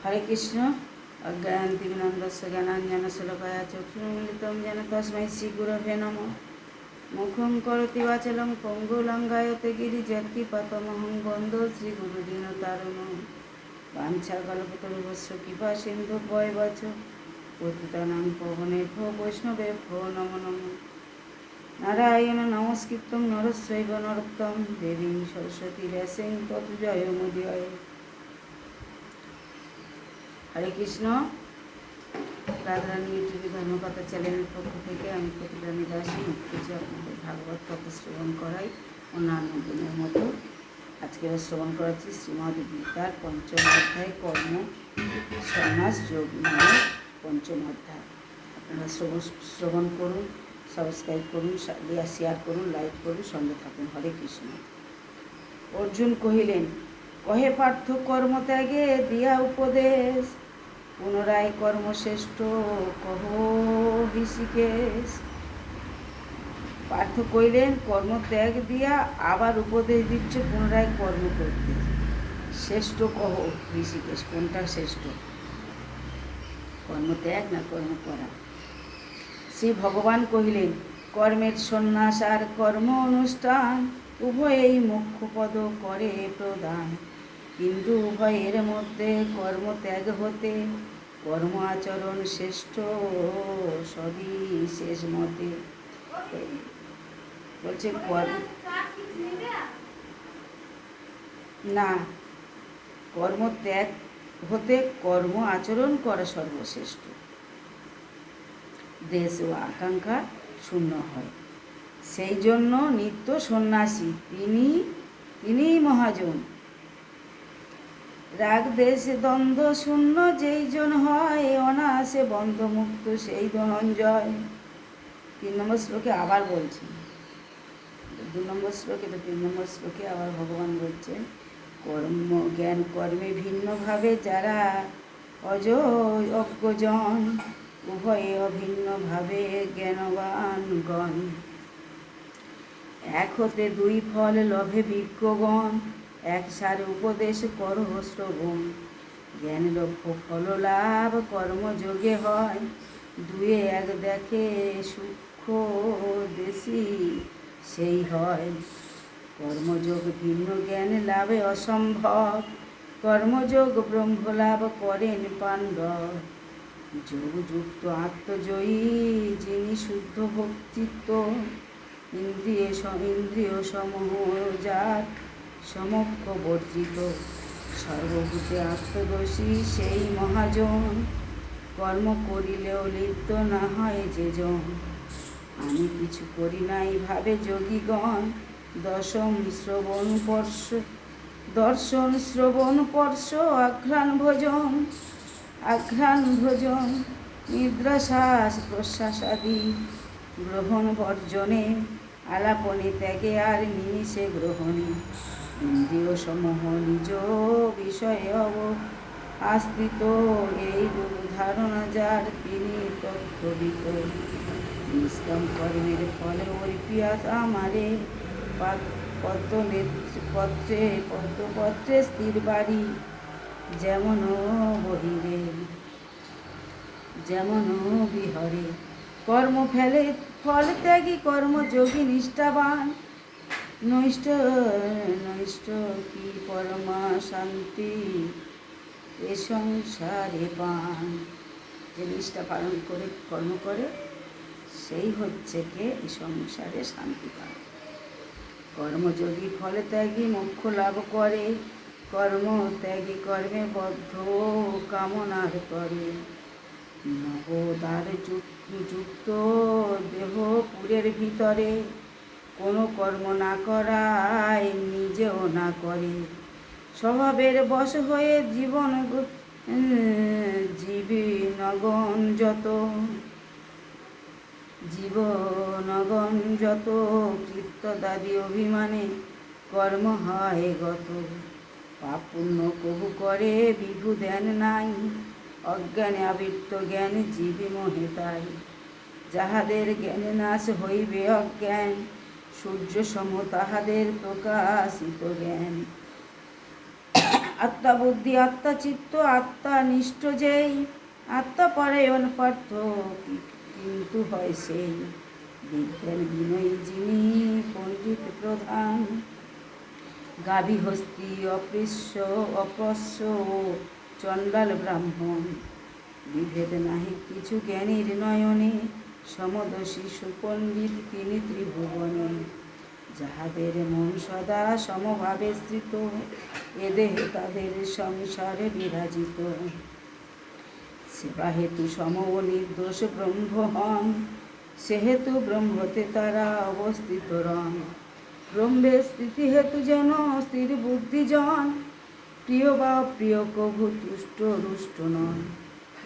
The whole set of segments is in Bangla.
হরে কৃষ্ণ। অজ্ঞানতিমিরন্ধস্য জ্ঞানাঞ্জনশলাকয়া চক্ষুর্মিলিतं येन তস্मै শ্রীগুরবে নমঃ। মুখং করোতি বাচালং পঙ্গু লঙ্ঘায়তে গিরিযৎকিপাতমহং বন্দে শ্রীগুরুদীনতারিণং। বাঞ্ছাকল্পতরুভ্যশ্চ কৃপা সিন্ধুভ্যেব চ পতিতানাং পাবনেভ্যো বৈষ্ণবেভ্যো নমো নমঃ। নারায়ণ নমস্কৃত্যং নরস্যৈব নরোত্তমং দেবীং সরস্বতী ব্যাসং ততো জয়মুদীরয়ে। হরে কৃষ্ণ। রাধারানী ইউটিউবে ধর্মকথা চ্যানেলের পক্ষ থেকে আমি প্রতিরানী দাসী মুক্তি আপনাদের ভাগবত কথা শ্রবণ করাই অন্যান্য দিনের মতো আজকে শ্রবণ করাচ্ছি শ্রীমদ্ গীতার পঞ্চম অধ্যায় কর্ম সন্ন্যাস যোগ নামে পঞ্চম অধ্যায়। আপনারা শ্রবণ করুন, সাবস্ক্রাইব করুন, শেয়ার করুন, লাইক করুন, সঙ্গে থাকুন। হরে কৃষ্ণ। অর্জুন কহিলেন, কহে পার্থ কর্মত্যাগে দিয়া উপদেশ, পুনরায় কর্মশ্রেষ্ঠ কহ ঋষিকেশ। পার্থ কইলেন, কর্মত্যাগ দিয়া আবার উপদেশ দিচ্ছ পুনরায় কর্ম করতে, শ্রেষ্ঠ কহ ঋষিকেশ। কোনটা শ্রেষ্ঠ, কর্মত্যাগ না কর্ম করা? শ্রী ভগবান কহিলেন, কর্মের সন্ন্যাস আর কর্ম অনুষ্ঠান উভয়েই মোক্ষপদ করে প্রদান, কিন্তু উভয়ের মধ্যে কর্মত্যাগ হতে কর্ম আচরণ শ্রেষ্ঠ সবই শেষ মতে। বলছে না, কর্মত্যাগ হতে কর্ম আচরণ করা সর্বশ্রেষ্ঠ। দেশ ও আকাঙ্ক্ষা শূন্য হয়, সেই জন্য নিত্য সন্ন্যাসী তিনি মহাজন। রাগ দেশ দ্বন্দ্ব শূন্য যেই জন হয়, অনায়াসে বন্ধমুক্ত সেই ধনঞ্জয়। 3 নম্বর শ্লোকে আবার বলছেন, 2 নম্বর শ্লোকে, এটা 3 নম্বর শ্লোকে আবার ভগবান বলছেন, কর্ম জ্ঞান কর্মে ভিন্নভাবে যারা অজ্ঞজন, উভয়ে অভিন্নভাবে জ্ঞানবানগণ। এক হতে 2 ফল লভে বিজ্ঞগণ, এক সারে উপদেশ কর শ্রবণ। জ্ঞান লক্ষ্য ফল লাভ কর্মযোগে হয়, 2 এক দেখে সূক্ষ্ম দেশি সেই হয়। কর্মযোগ ভিন্ন জ্ঞান লাভে অসম্ভব, কর্মযোগ ব্রহ্মলাভ করেন পাণ্ডব। যোগযুক্ত আত্মজয়ী যিনি শুদ্ধ ভক্তিত্ব, ইন্দ্রিয় সমূহ যার সমক্ষ বর্জিত। সর্বভূতে আত্মদোষী সেই মহাজন, কর্ম করিলেও লিপ্ত না হয় যে জন। আমি কিছু করি নাই ভাবে যোগীগণ, দর্শন শ্রবণ স্পর্শ আঘ্রাণ ভোজন। নিদ্রা শ্বাস প্রশ্বাস আদি গ্রহণ বর্জনে, আলাপনে ত্যাগে আর নিমিষে গ্রহণে। ইন্দ্রিয় সমূহ নিজ বিষয়ে আশ্রিত, এই রূপ ধারণা যার তিনি তত্ত্ববিত। নিষ্কাম কর্মের ফলে অর্পিয়া আমারে, পদ্মপত্রে স্থির বাড়ি, যেমন বহিরে যেমন বিহরে। কর্ম ফল ত্যাগী কর্মযোগী নিষ্ঠাবান, নৈষ্ঠ কি পরমা শান্তি এ সংসারে পান। যে নিষ্ঠা পালন করে কর্ম করে সেই হচ্ছে কে এই সংসারে শান্তি পায়। কর্মযোগী ফল ত্যাগী মোক্ষ লাভ করে, কর্মত্যাগী কর্মে বদ্ধ কামনার করে। নবদ্বার যুক্ত দেহ পুরের ভিতরে, কোনো কর্ম না করায় নিজেও না করে। স্বভাবের বশ হয়ে জীবনগণ যত কৃত্যদাদি অভিমানে কর্ম হয় গত। পাপ পুণ্য কবু করে বিভু ধ্যান নাই, অজ্ঞানে আবৃত্ত জ্ঞান জীবে মোহে তাই। যাহাদের জ্ঞানে নাশ হইবে অজ্ঞান, সূর্য সম তাহাদের প্রকাশিত জ্ঞান। আত্মা বুদ্ধি আত্মা চিত্ত আত্মা নিষ্ঠ যেই আত্মা পরায়ণ পার্থ কিন্তু হয় সেই বিজ্ঞান বিনয়ী যিনি পণ্ডিত প্রধান গাভী হস্তি অপস্য ও চণ্ডাল ব্রাহ্মণ বিভেদ নাহি কিছু জ্ঞানীর নয়নে সমদর্শী সুপণ্ডিত তিনি ত্রিভুবনে যাহাদের মন সদা সমভাবে স্থিত এ দেহে তাদের সংসারে বিরাজিত সেবা হেতু সম ও নির্দোষ ব্রহ্ম হন সেহেতু ব্রহ্মতে তারা অবস্থিত রন ব্রহ্মের স্থিতি হেতু যেন স্থির বুদ্ধিজন প্রিয় বা প্রিয় কভু তুষ্ট রুষ্ট নন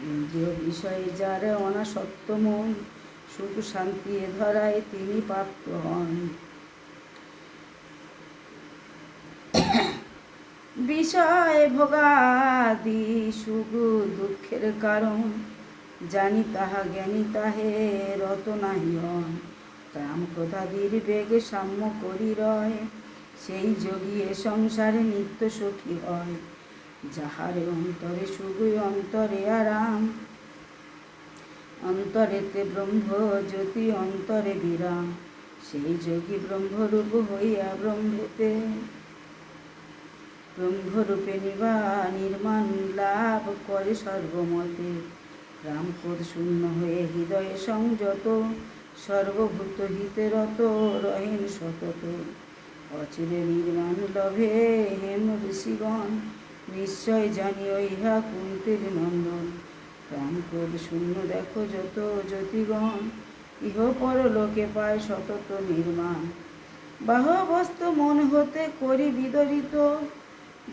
ইন্দ্রিয় বিষয়ে যার অনাসক্ত মন সুখ শান্তি এ ধরায় তিনি প্রাপ্ত হন বিষয় ভোগাদি সুখ দুঃখের কারণ জানি তাহা জ্ঞানী তাহে রত নাহি হন কাম ক্রোধাদির বেগে সাম্য করি রয় সেই যোগী এ সংসারে নিত্য সুখী হয় যাহারে অন্তরে সুখ অন্তরে আরাম অন্তরেতে ব্রহ্ম জ্যোতি অন্তরে বিরাম সেই যোগী ব্রহ্মরূপ হইয়া ব্রহ্মরূপে নির্মাণ লাভ করে সর্বমতে রামক্রোধ শূন্য হয়ে হৃদয়ে সংযত সর্বভূত হিতে রত রহেন সতত অচিরে নির্মাণ লভে হেম ঋষিগণ নিশ্চয় জানিও ইহা কুন্তীর নন্দন রামক্রোধ শূন্য দেখো যত জ্যোতিগণ ইহ পরলোকে পায় সতত নির্মাণ বাহবস্তু মন হতে করি বিদরিত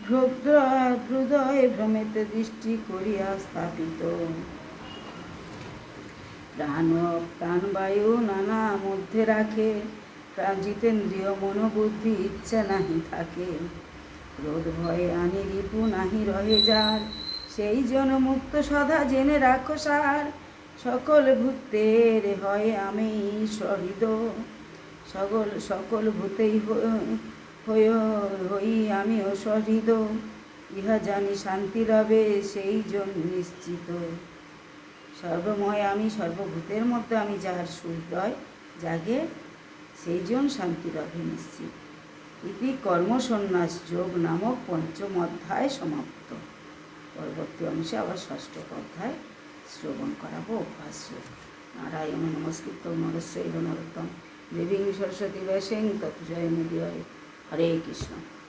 হৃদয় ভ্রমেতে দৃষ্টি করিয়া স্থাপিত প্রাণবায়ু নানা মধ্যে রাখে জিতেন্দ্রিয় মনোবুদ্ধি ইচ্ছা নাহি থাকে ক্রোধ ভয়ে আনি রিপু নাহি রহে যার সেই জন মুক্ত সদা জেনে রাখো সার সকল ভূতের হয় আমি সহৃদ সকল ভূতেই হই আমিও সহৃদ ইহা জানি শান্তি রবে সেই জন নিশ্চিত সর্বময় আমি সর্বভূতের মধ্যে আমি যাহার হৃদয় জাগে সেই জন শান্তি রবে নিশ্চিত ইতি কর্মসন্ন্যাস যোগ নামক পঞ্চম অধ্যায় সমাপ্ত পরবর্তী অংশে আবার ষষ্ঠ অধ্যায় শ্রবণ করাবো অভ্যাস নারায়ণ নমস্কৃত নরস্যৈব নরোত্তম দেবী সরস্বতী বৈশেং তৎ জয়মুদীয় হরে কৃষ্ণ।